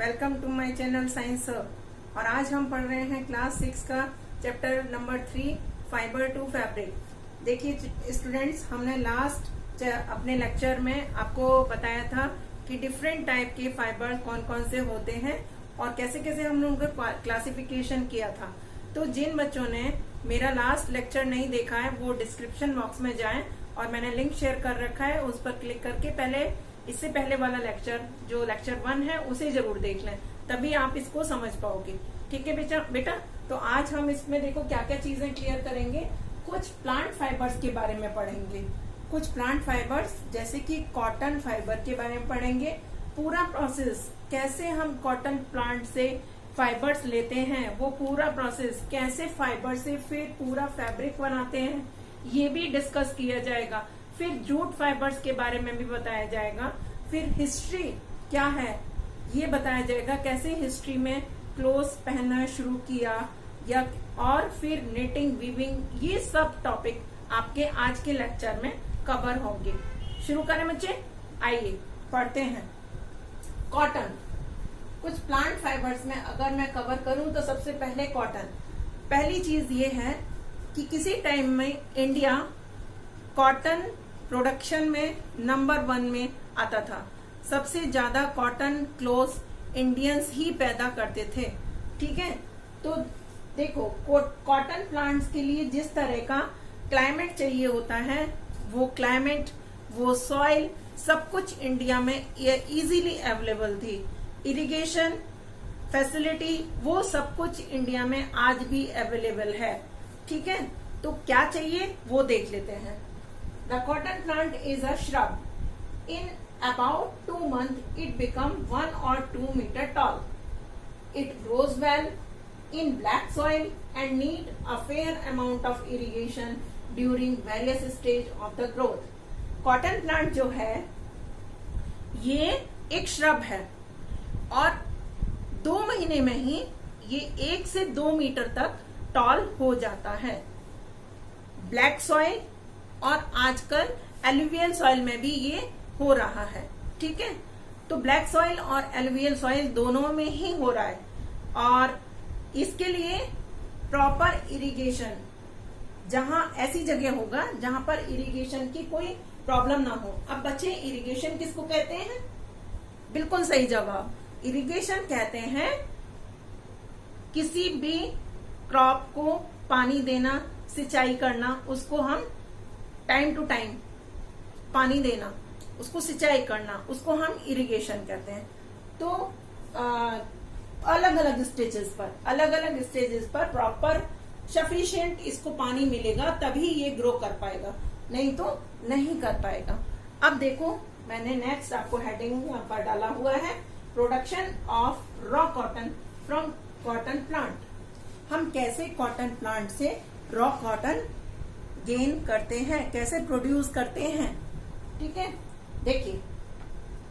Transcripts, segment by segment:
Welcome to my channel science sir. और आज हम पढ़ रहे हैं क्लास 6 का chapter number 3 fibre to fabric. देखिए स्टूडेंट्स, हमने लास्ट अपने लेक्चर में आपको बताया था कि डिफरेंट टाइप के फाइबर कौन कौन से होते हैं और कैसे कैसे हमने उनका क्लासिफिकेशन किया था। तो जिन बच्चों ने मेरा लास्ट लेक्चर नहीं देखा है वो डिस्क्रिप्शन बॉक्स में जाएं और मैंने लिंक शेयर कर रखा है, उस पर क्लिक करके इससे पहले वाला लेक्चर जो लेक्चर 1 है उसे जरूर देख लें, तभी आप इसको समझ पाओगे। ठीक है बेटा। तो आज हम इसमें देखो क्या क्या चीजें क्लियर करेंगे। कुछ प्लांट फाइबर्स के बारे में पढ़ेंगे, कुछ प्लांट फाइबर्स जैसे कि कॉटन फाइबर के बारे में पढ़ेंगे। पूरा प्रोसेस कैसे हम कॉटन प्लांट से फाइबर्स लेते हैं, वो पूरा प्रोसेस कैसे फाइबर से फिर पूरा फैब्रिक बनाते हैं, ये भी डिस्कस किया जाएगा। फिर जूट फाइबर्स के बारे में भी बताया जाएगा। फिर हिस्ट्री क्या है ये बताया जाएगा, कैसे हिस्ट्री में क्लोथ्स पहनना शुरू किया या और फिर निटिंग, वीविंग, ये सब टॉपिक आपके आज के लेक्चर में कवर होंगे। शुरू करें बच्चे, आइए पढ़ते हैं। कॉटन, कुछ प्लांट फाइबर्स में अगर मैं कवर करूं तो सबसे पहले कॉटन। पहली चीज ये है कि किसी टाइम में इंडिया कॉटन प्रोडक्शन में नंबर 1 में आता था। सबसे ज्यादा कॉटन क्लोथ्स इंडियंस ही पैदा करते थे। ठीक है, तो देखो कॉटन प्लांट्स के लिए जिस तरह का क्लाइमेट चाहिए होता है, वो क्लाइमेट, वो सॉइल, सब कुछ इंडिया में इजीली अवेलेबल थी। इरिगेशन फैसिलिटी, वो सब कुछ इंडिया में आज भी अवेलेबल है। ठीक है, तो क्या चाहिए वो देख लेते हैं। The cotton plant is a shrub. In about 2 months, it becomes 1 or 2 meter tall. It grows well in black soil and need a fair amount of irrigation during various stage of the growth. Cotton plant जो है ये एक shrub है और 2 महीने में ही ये 1 से 2 मीटर तक टॉल हो जाता है। ब्लैक सॉइल और आजकल एलुवियल सॉइल में भी ये हो रहा है। ठीक है, तो ब्लैक सॉइल और एलुवियल सॉइल दोनों में ही हो रहा है और इसके लिए प्रॉपर इरिगेशन, जहां ऐसी जगह होगा जहां पर इरिगेशन की कोई प्रॉब्लम ना हो। अब बच्चे इरिगेशन किसको कहते हैं? बिल्कुल सही जवाब, इरिगेशन कहते हैं किसी भी क्रॉप को पानी देना, सिंचाई करना, उसको हम टाइम टू टाइम पानी देना, उसको सिंचाई करना, उसको हम इरिगेशन कहते हैं। तो अलग अलग स्टेजेस पर प्रॉपर सफिशिएंट इसको पानी मिलेगा तभी ये ग्रो कर पाएगा, नहीं तो नहीं कर पाएगा। अब देखो मैंने नेक्स्ट आपको हेडिंग यहाँ पर डाला हुआ है, production of raw cotton from cotton plant. हम कैसे कॉटन प्लांट से रॉ कॉटन गेन करते हैं, कैसे प्रोड्यूस करते हैं। ठीक है, देखिए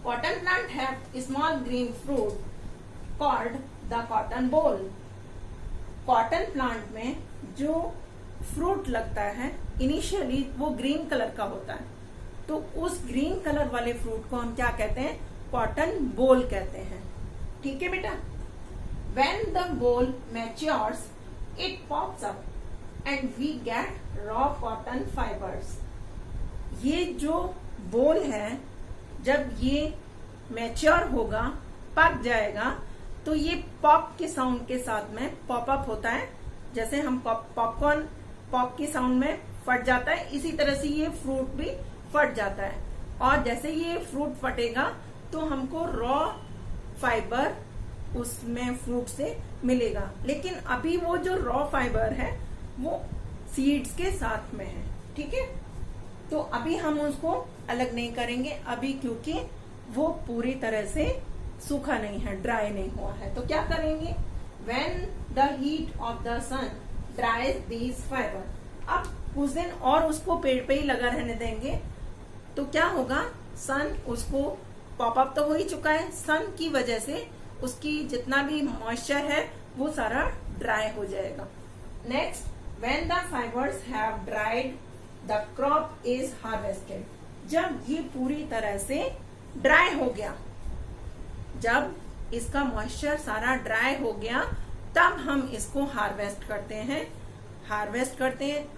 कॉटन प्लांट है small green fruit called the cotton बोल। कॉटन प्लांट में जो फ्रूट लगता है इनिशियली वो ग्रीन कलर का होता है, तो उस ग्रीन कलर वाले फ्रूट को हम क्या कहते हैं? कॉटन बोल कहते हैं। ठीक है बेटा, when the boll matures it pops up and we get raw cotton fibres. ये जो बोल है जब ये मैच्योर होगा, पक जाएगा, तो ये पॉप के साउंड के साथ में पॉप अप होता है। जैसे हम पॉपकॉर्न पॉप की साउंड में फट जाता है, इसी तरह से ये फ्रूट भी फट जाता है। और जैसे ये फ्रूट फटेगा तो हमको रॉ फाइबर उसमें फ्रूट से मिलेगा। लेकिन अभी वो जो रॉ फाइबर है वो सीड्स के साथ में है। ठीक है, तो अभी हम उसको अलग नहीं करेंगे अभी, क्योंकि वो पूरी तरह से सूखा नहीं है, ड्राई नहीं हुआ है। तो क्या करेंगे? When the heat of the sun dries these fibre. अब कुछ दिन और उसको पेड़ पे ही लगा रहने देंगे तो क्या होगा? सन उसको पॉप अप तो हो ही चुका है, सन की वजह से उसकी जितना भी मॉइस्चर है वो सारा ड्राई हो जाएगा। Next, when the fibers have dried, the crop is harvested. जब ये पूरी तरह से ड्राई हो गया, जब इसका मॉइस्चर सारा ड्राई हो गया, तब हम इसको हार्वेस्ट करते हैं।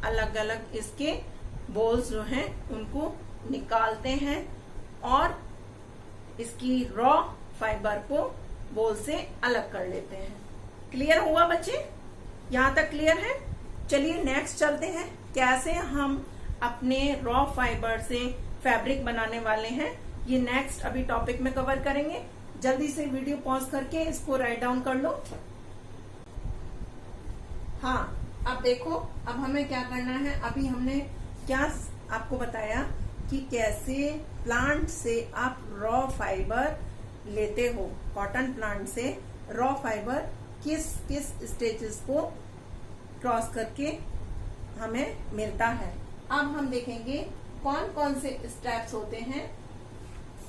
अलग अलग इसके बोल्स जो हैं उनको निकालते हैं और इसकी रॉ फाइबर को बोल से अलग कर लेते हैं। क्लियर हुआ बच्चे? यहाँ तक क्लियर है? चलिए नेक्स्ट चलते हैं, कैसे हम अपने रॉ फाइबर से फैब्रिक बनाने वाले हैं। ये नेक्स्ट अभी टॉपिक में कवर करेंगे। जल्दी से वीडियो पॉज करके इसको राइट डाउन कर लो। हाँ, अब देखो, अब हमें क्या करना है। अभी हमने क्या आपको बताया कि कैसे प्लांट से आप रॉ फाइबर लेते हो। कॉटन प्लांट से रॉ फाइबर किस किस स्टेजेस को क्रॉस करके हमें मिलता है। अब हम देखेंगे कौन कौन से स्टेप्स होते हैं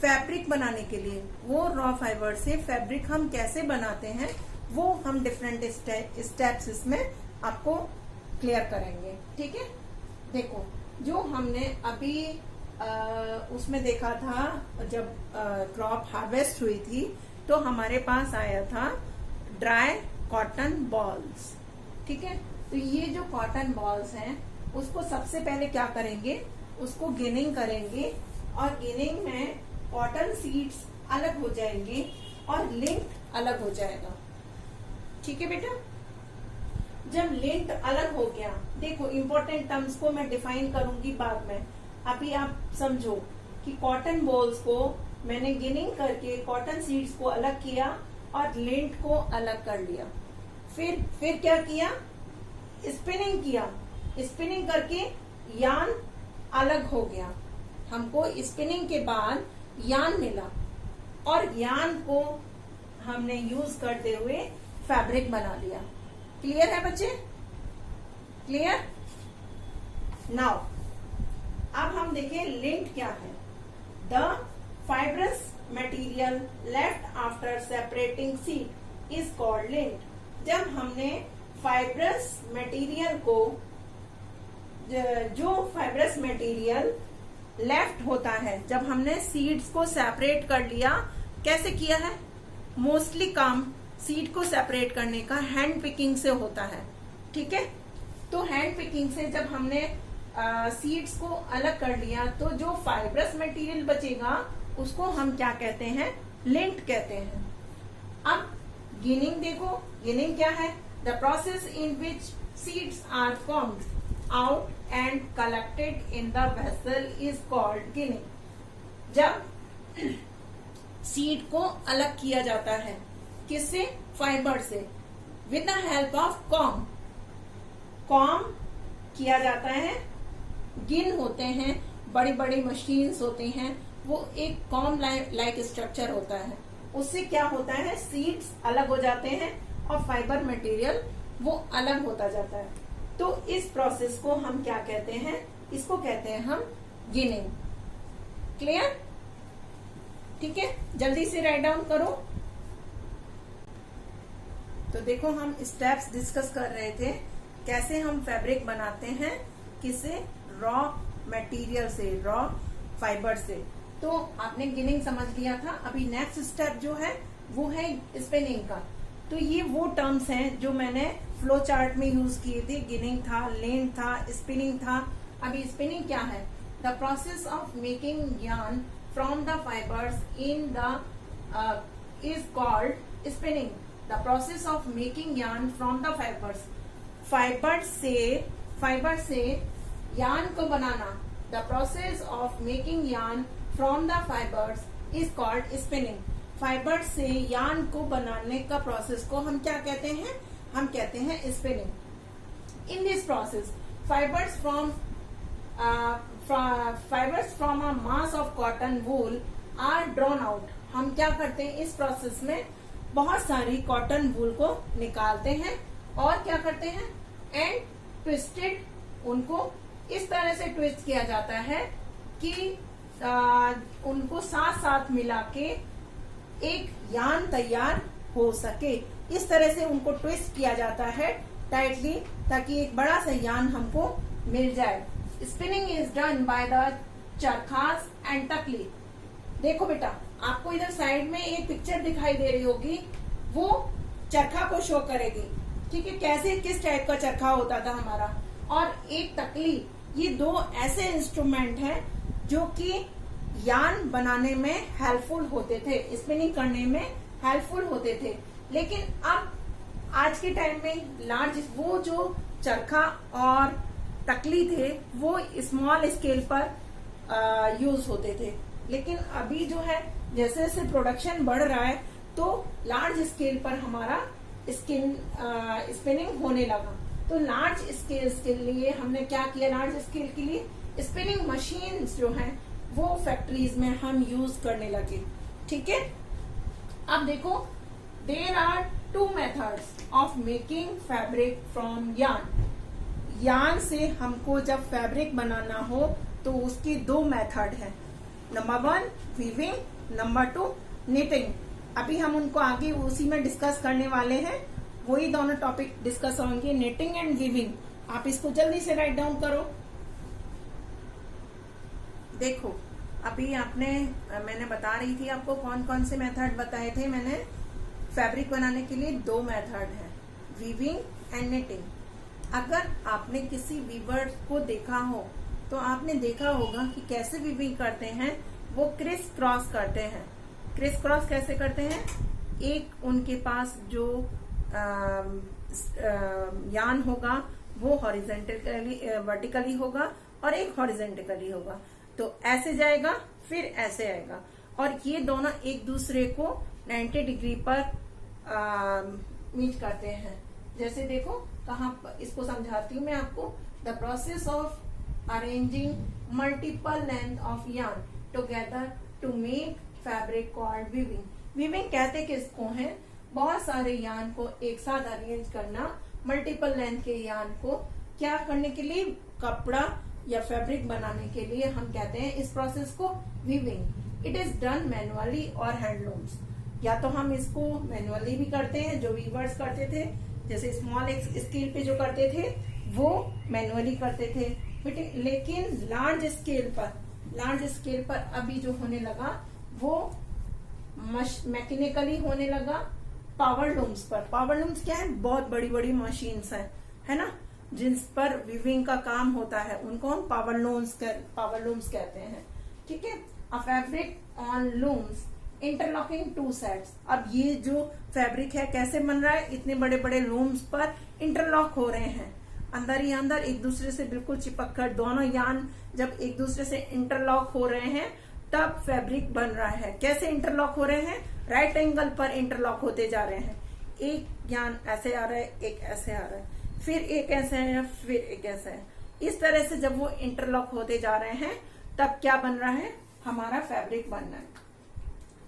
फैब्रिक बनाने के लिए। वो रॉ फाइबर से फैब्रिक हम कैसे बनाते हैं, वो हम डिफरेंट स्टेप्स इसमें आपको क्लियर करेंगे। ठीक है, देखो जो हमने अभी उसमें देखा था, जब क्रॉप हार्वेस्ट हुई थी तो हमारे पास आया था ड्राई कॉटन बॉल्स। ठीक है, तो ये जो कॉटन बॉल्स हैं उसको सबसे पहले क्या करेंगे, उसको गिनिंग करेंगे और गिनिंग में कॉटन सीड्स अलग हो जाएंगे और लिंट अलग हो जाएगा। ठीक है बेटा, जब लिंट अलग हो गया, देखो इंपॉर्टेंट टर्म्स को मैं डिफाइन करूंगी बाद में। अभी आप समझो कि कॉटन बॉल्स को मैंने गिनिंग करके कॉटन सीड्स को अलग किया और लिंट को अलग कर लिया। फिर क्या किया, स्पिनिंग किया। स्पिनिंग करके यान अलग हो गया। हमको स्पिनिंग के बाद यान मिला और यान को हमने यूज करते हुए फैब्रिक बना लिया। क्लियर है बच्चे? क्लियर? नाउ अब हम देखें लिंट क्या है। The fibrous material left after separating seed is called lint. जब हमने फाइब्रस मटेरियल को, जो फाइब्रस मटेरियल लेफ्ट होता है, जब हमने सीड्स को सेपरेट कर लिया, कैसे किया है? मोस्टली काम सीड को सेपरेट करने का हैंड पिकिंग से होता है। ठीक है, तो हैंड पिकिंग से जब हमने सीड्स को अलग कर लिया तो जो फाइब्रस मटेरियल बचेगा उसको हम क्या कहते हैं? लिंट कहते हैं। अब गिनिंग देखो, गिनिंग क्या है? The process in which seeds are formed out and collected in the vessel is called ginning. जब सीड को अलग किया जाता है, किससे? फाइबर से, with the help of comb. Comb किया जाता है, गिन होते हैं, बड़ी बड़ी मशीन्स होती हैं, वो एक कॉम लाइक स्ट्रक्चर होता है। उससे क्या होता है, सीड्स अलग हो जाते हैं और फाइबर मटेरियल वो अलग होता जाता है। तो इस प्रोसेस को हम क्या कहते हैं? इसको कहते हैं हम गिनिंग। क्लियर? ठीक है, जल्दी से राइट डाउन करो। तो देखो हम स्टेप्स डिस्कस कर रहे थे, कैसे हम फैब्रिक बनाते हैं, किससे? रॉ मटेरियल से, रॉ फाइबर से। तो आपने गिनिंग समझ लिया था। अभी नेक्स्ट स्टेप जो है वो है स्पिनिंग का। तो ये वो टर्म्स हैं जो मैंने फ्लो चार्ट में यूज किए थे। गिनिंग था, लेंथ था, स्पिनिंग था। अभी स्पिनिंग क्या है? The process of making yarn from the fibres in the is called spinning. The process of making yarn from the fibres, fibre से यार्न को बनाना। The process of making yarn from the fibres is called spinning. Fibre से yarn को बनाने का process को हम क्या कहते हैं? हम कहते हैं spinning. In this process fibres from a mass of cotton wool are drawn out. हम क्या करते हैं इस प्रोसेस में? बहुत सारी कॉटन वूल को निकालते हैं और क्या करते हैं? एंड ट्विस्टेड, उनको इस तरह से ट्विस्ट किया जाता है कि उनको साथ साथ मिला के एक यार्न तैयार हो सके। इस तरह से उनको ट्विस्ट किया जाता है टाइटली, ताकि एक बड़ा सा यार्न हमको मिल जाए। Spinning is done by the charkhas and takli. देखो बेटा, आपको इधर साइड में एक पिक्चर दिखाई दे रही होगी, वो चरखा को शो करेगी। ठीक है, कैसे किस टाइप का चरखा होता था हमारा। और एक तकली, ये दो ऐसे इंस्ट्रूमेंट हैं जो कि यान बनाने में हेल्पफुल होते थे, स्पिनिंग करने में हेल्पफुल होते थे। लेकिन अब आज के टाइम में लार्ज, वो जो चरखा और तकली थे वो स्मॉल स्केल पर यूज होते थे। लेकिन अभी जो है जैसे जैसे प्रोडक्शन बढ़ रहा है तो लार्ज स्केल पर हमारा स्पिनिंग होने लगा। तो लार्ज स्केल के लिए हमने क्या किया, लार्ज स्केल के लिए स्पिनिंग मशीन्स जो हैं वो फैक्ट्रीज में हम यूज करने लगे। ठीक है, अब देखो, there are 2 methods of making fabric from yarn. Yarn से हमको जब फैब्रिक बनाना हो तो उसकी 2 मेथड है। Number 1 weaving, number 2 knitting. अभी हम उनको आगे उसी में डिस्कस करने वाले हैं, वही दोनों टॉपिक डिस्कस होंगे, निटिंग एंड वीविंग। आप इसको जल्दी से राइट डाउन करो। देखो, अभी मैंने बता रही थी आपको कौन कौन से मेथड बताए थे मैंने। फैब्रिक बनाने के लिए 2 मेथड है, वीविंग एंड निटिंग। अगर आपने किसी वीवर को देखा हो तो आपने देखा होगा कि कैसे वीविंग करते हैं, वो क्रिस क्रॉस करते हैं। क्रिस क्रॉस कैसे करते हैं, एक उनके पास जो यान होगा वो हॉरिजेंटली वर्टिकली होगा और एक हॉरिजेंटली होगा। तो ऐसे जाएगा फिर ऐसे आएगा, और ये दोनों एक दूसरे को 90 डिग्री पर मीट करते हैं। जैसे देखो कहाँ, इसको समझाती हूँ मैं आपको। The process of arranging multiple length of yarn together to make fabric called weaving. Weaving कहते किसको हैं, बहुत सारे यार्न को एक साथ अरेंज करना, मल्टीपल लेंथ के यार्न को क्या करने के लिए, कपड़ा या फैब्रिक बनाने के लिए हम कहते हैं इस प्रोसेस को weaving. It is done manually और हैंडलूम्स। या तो हम इसको मैनुअली भी करते हैं, जो वीवर्स करते थे, जैसे स्मॉल स्केल पे जो करते थे वो मैनुअली करते थे। लेकिन लार्ज स्केल पर अभी जो होने लगा वो मैकेनिकली होने लगा, पावर लूम्स पर। पावर लूम्स क्या है, बहुत बड़ी बड़ी मशीन्स हैं, है ना, जिस पर वीविंग का काम होता है, उनको हम पावर लूम्स कहते हैं। ठीक है, a fabric on looms interlocking 2 sets. अब ये जो फैब्रिक है कैसे बन रहा है, इतने बड़े बड़े लूम्स पर इंटरलॉक हो रहे हैं, अंदर ही अंदर एक दूसरे से बिल्कुल चिपक कर। दोनों यान जब एक दूसरे से इंटरलॉक हो रहे हैं तब फैब्रिक बन रहा है। कैसे इंटरलॉक हो रहे हैं, राइट एंगल पर इंटरलॉक होते जा रहे हैं। एक यान ऐसे आ रहा है, एक ऐसे आ रहा है, फिर एक ऐसे है, फिर एक ऐसे है। इस तरह से जब वो इंटरलॉक होते जा रहे हैं तब क्या बन रहा है, हमारा फैब्रिक बन रहा है।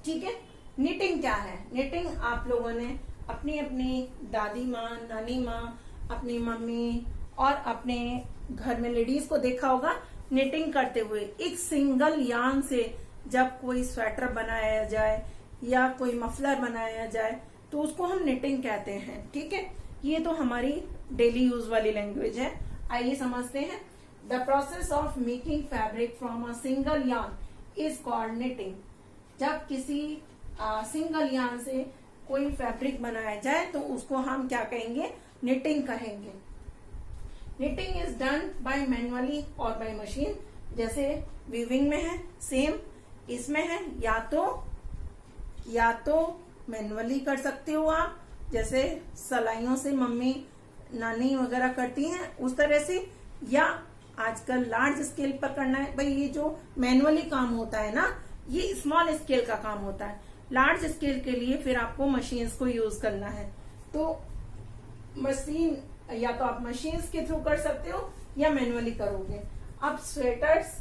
ठीक है, निटिंग क्या है, निटिंग आप लोगों ने अपनी अपनी दादी माँ, नानी माँ, अपनी मम्मी और अपने घर में लेडीज को देखा होगा निटिंग करते हुए। एक सिंगल यार्न से जब कोई स्वेटर बनाया जाए या कोई मफलर बनाया जाए तो उसको हम निटिंग कहते हैं। ठीक है, ये तो हमारी डेली यूज वाली लैंग्वेज है। आइए समझते हैं। The process of making fabric from a single yarn is called knitting. जब किसी सिंगल यार्न से कोई फैब्रिक बनाया जाए तो उसको हम क्या कहेंगे, निटिंग कहेंगे। Knitting is done bye manually और बाय मशीन। जैसे वीविंग में है सेम, इसमें है या तो मैनुअली कर सकते हो आप, जैसे सलाइयों से मम्मी नानी वगैरह करती हैं उस तरह से, या आजकल लार्ज स्केल पर करना है। भाई ये जो मैनुअली काम होता है ना, ये स्मॉल स्केल का काम होता है। लार्ज स्केल के लिए फिर आपको मशीन्स को यूज करना है। तो मशीन या तो आप मशीन्स के थ्रू कर सकते हो या मैनुअली करोगे। अब स्वेटर्स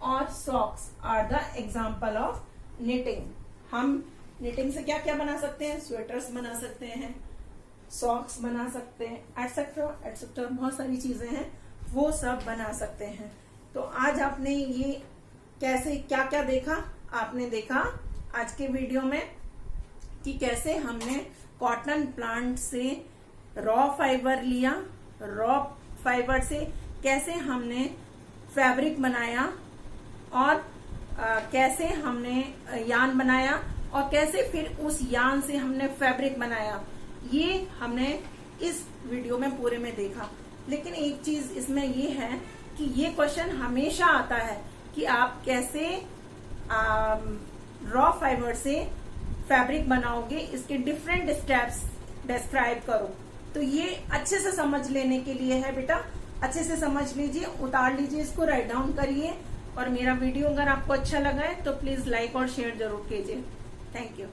और socks are the example of knitting. हम निटिंग से क्या क्या बना सकते हैं, स्वेटर्स बना सकते हैं, सॉक्स बना सकते हैं, एटसेट्रा एटसेट्रा, बहुत सारी चीजें हैं वो सब बना सकते हैं। तो आज आपने ये कैसे क्या क्या देखा, आपने देखा आज के वीडियो में कि कैसे हमने कॉटन प्लांट से रॉ फाइबर लिया, रॉ फाइबर से कैसे हमने फैब्रिक बनाया और कैसे हमने यान बनाया और कैसे फिर उस यान से हमने फैब्रिक बनाया, ये हमने इस वीडियो में पूरे में देखा। लेकिन एक चीज इसमें ये है कि ये क्वेश्चन हमेशा आता है कि आप कैसे रॉ फाइबर से फैब्रिक बनाओगे, इसके डिफरेंट स्टेप्स डिस्क्राइब करो। तो ये अच्छे से समझ लेने के लिए है बेटा, अच्छे से समझ लीजिए, उतार लीजिए, इसको राइट डाउन करिए। और मेरा वीडियो अगर आपको अच्छा लगा है तो प्लीज लाइक और शेयर जरूर कीजिए। Thank you.